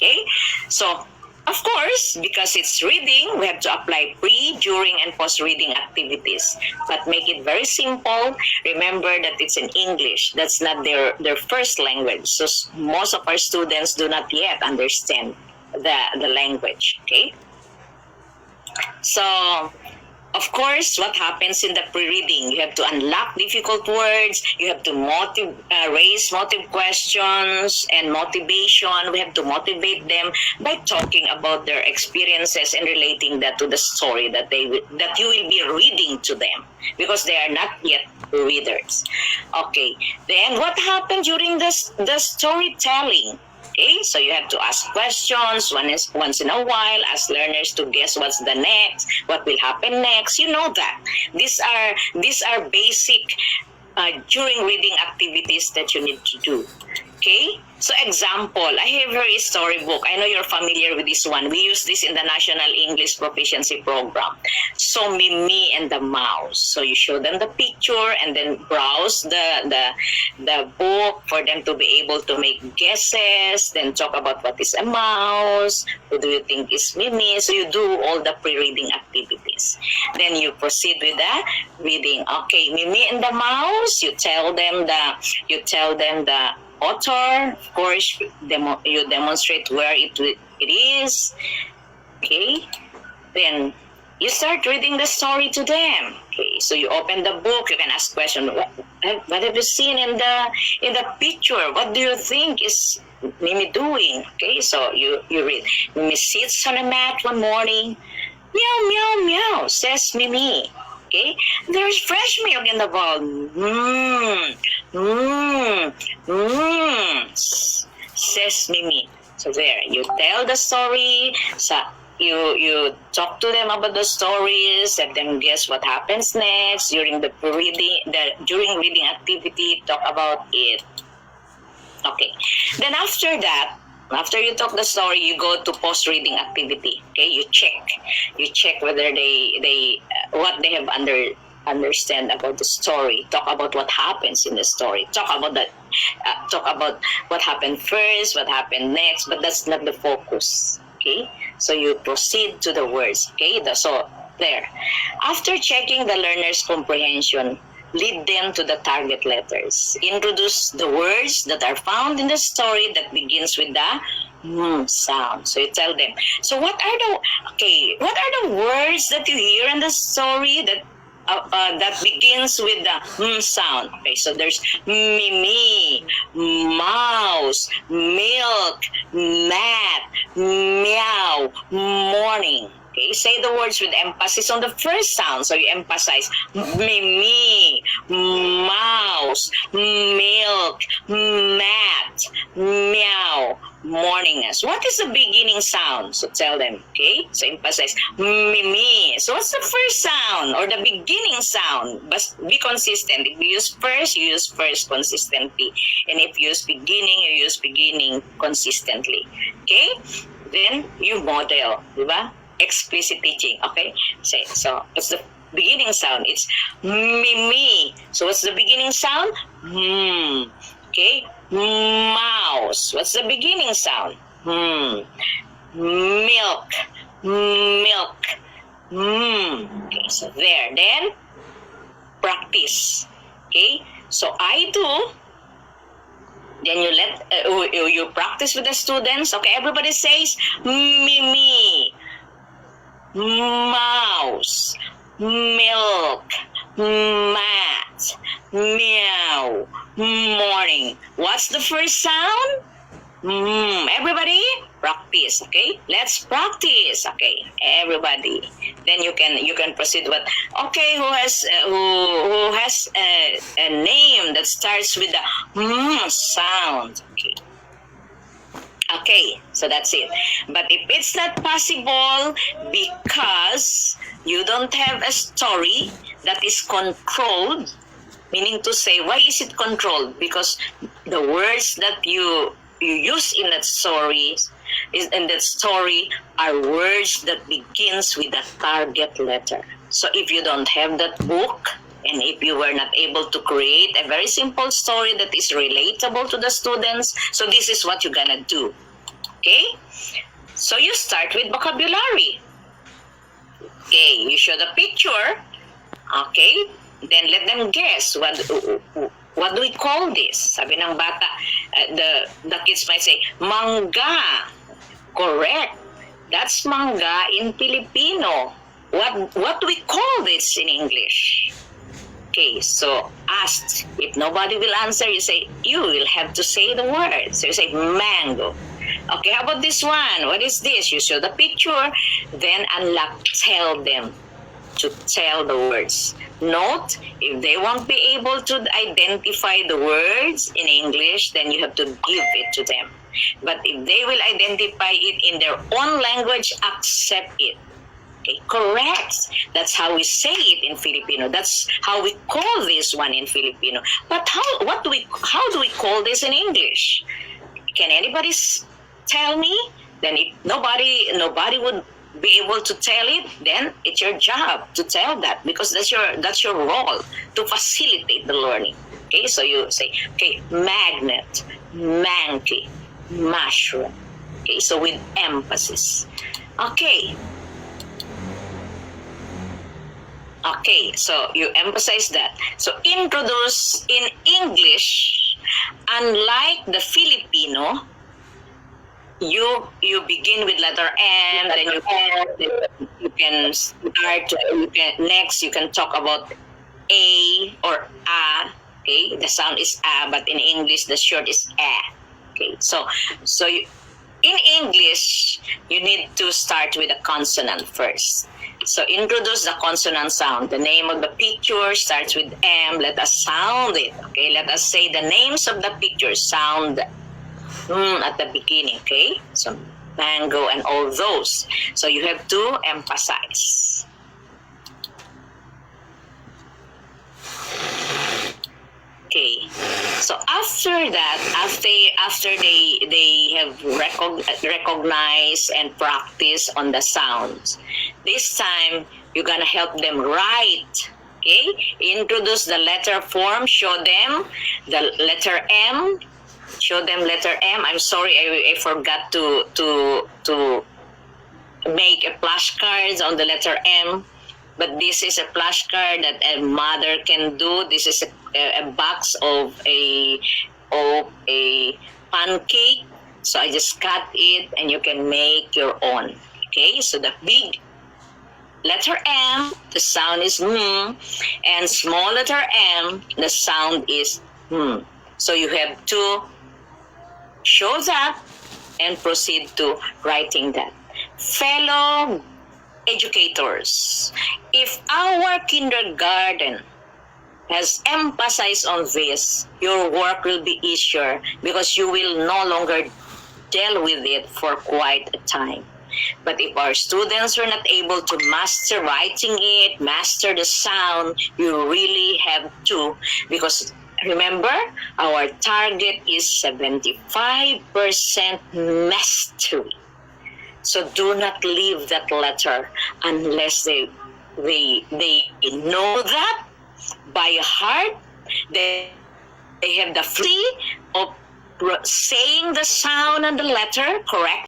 Okay? So, of course, because it's reading, we have to apply pre, during, and post-reading activities. But make it very simple. Remember that it's in English. That's not their first language. So most of our students do not yet understand the language. Okay? So, of course, what happens in the pre-reading? You have to unlock difficult words. You have to raise motive questions and motivation. We have to motivate them by talking about their experiences and relating that to the story that you will be reading to them, because they are not yet readers. Okay. Then what happened during the storytelling? Okay, so you have to ask questions once in a while, ask learners to guess what's the next, what will happen next. You know that. These are basic during reading activities that you need to do. Okay? So example, I have here a storybook. I know you're familiar with this one. We use this in the National English Proficiency Program. So Mimi and the Mouse. So you show them the picture and then browse the book for them to be able to make guesses, then talk about what is a mouse, who do you think is Mimi. So you do all the pre-reading activities. Then you proceed with the reading. Okay, Mimi and the Mouse, you tell them the author. Of course, you demonstrate where it is. Okay, then you start reading the story to them. Okay, so you open the book. You can ask questions. What have you seen in the picture? What do you think is Mimi doing? Okay, so you read. Mimi sits on a mat one morning. Meow, meow, meow, says Mimi. Okay, there's fresh milk in the bowl. Says Mimi. So there, you tell the story. So you talk to them about the stories. Let them guess what happens next during during reading activity. Talk about it. Okay. Then after that, after you talk the story, you go to post-reading activity. Okay, you check whether they what they have understand about the story. Talk about what happens in the story. Talk about what happened first, what happened next. But that's not the focus. Okay, so you proceed to the words. Okay, so there. After checking the learner's comprehension, lead them to the target letters. Introduce the words that are found in the story that begins with the sound. So you tell them. So what are the words that you hear in the story that begins with the sound? Okay, so there's Mimi, mouse, milk, mat, meow, morning. Okay, say the words with emphasis on the first sound. So you emphasize Mimi, mouse, milk, mat, meow, morningness. What is the beginning sound? So tell them. Okay, so emphasize Mimi. So what's the first sound or the beginning sound? But be consistent. If you use first consistently. And if you use beginning, you use beginning consistently. Okay, then you model, diba? Explicit teaching. Okay, so what's the beginning sound? It's Mimi. So what's the beginning sound? Okay, mouse. What's the beginning sound? Milk. Okay, so there. Then practice. Okay, so I do. Then you practice with the students. Okay, everybody says Mimi, mouse, milk, mat, meow, morning. What's the first sound? Everybody practice. Okay, let's practice. Okay, everybody. Then you can proceed with. Okay, who has a name that starts with the sound? Okay. Okay, so that's it. But if it's not possible because you don't have a story that is controlled, meaning to say, why is it controlled? Because the words that you use in that story are words that begins with a target letter. So if you don't have that book, and if you were not able to create a very simple story that is relatable to the students, so this is what you're gonna do. Okay? So you start with vocabulary. Okay, you show the picture. Okay? Then let them guess what do we call this? Sabi ng bata, the kids might say, mangga. Correct. That's mangga in Filipino. What do we call this in English? Okay, so asked. If nobody will answer, you will have to say the word. So you say mango. Okay, how about this one? What is this? You show the picture, then unlock, tell them to tell the words. Note, if they won't be able to identify the words in English, then you have to give it to them. But if they will identify it in their own language, accept it. Okay, correct. That's how we say it in Filipino. That's how we call this one in Filipino. But how do we call this in English? Can anybody tell me? Then if nobody would be able to tell it, then it's your job to tell that, because that's your role, to facilitate the learning. Okay, so you say, okay, magnet, monkey, mushroom. Okay, so with emphasis. Okay, so you emphasize that. So introduce in English, unlike the Filipino, you begin with letter M, then you can start. Next you can talk about A or A. Okay, the sound is A, but in English the short is A. Okay, so in English you need to start with a consonant first. So introduce the consonant sound. The name of the picture starts with M. Let us sound it. Okay, let us say the names of the picture. Sound at the beginning. Okay, so mango and all those. So you have to emphasize. Okay, so after that, after they have recognized and practice on the sounds, this time you're gonna help them write. Okay, introduce the letter form. Show them the letter M. Show them letter M. I'm sorry, I forgot to make a flashcards on the letter M. But this is a flashcard that a mother can do. This is a box of a pancake. So I just cut it and you can make your own. Okay, so the big letter M, the sound is M, and small letter M, the sound is M. So you have to show that and proceed to writing that. Fellow educators, if our kindergarten has emphasized on this, your work will be easier because you will no longer deal with it for quite a time. But if our students are not able to master writing it, master the sound, you really have to, because remember, our target is 75% mastery. So do not leave that letter unless they know that by heart. They have the free of saying the sound and the letter correct.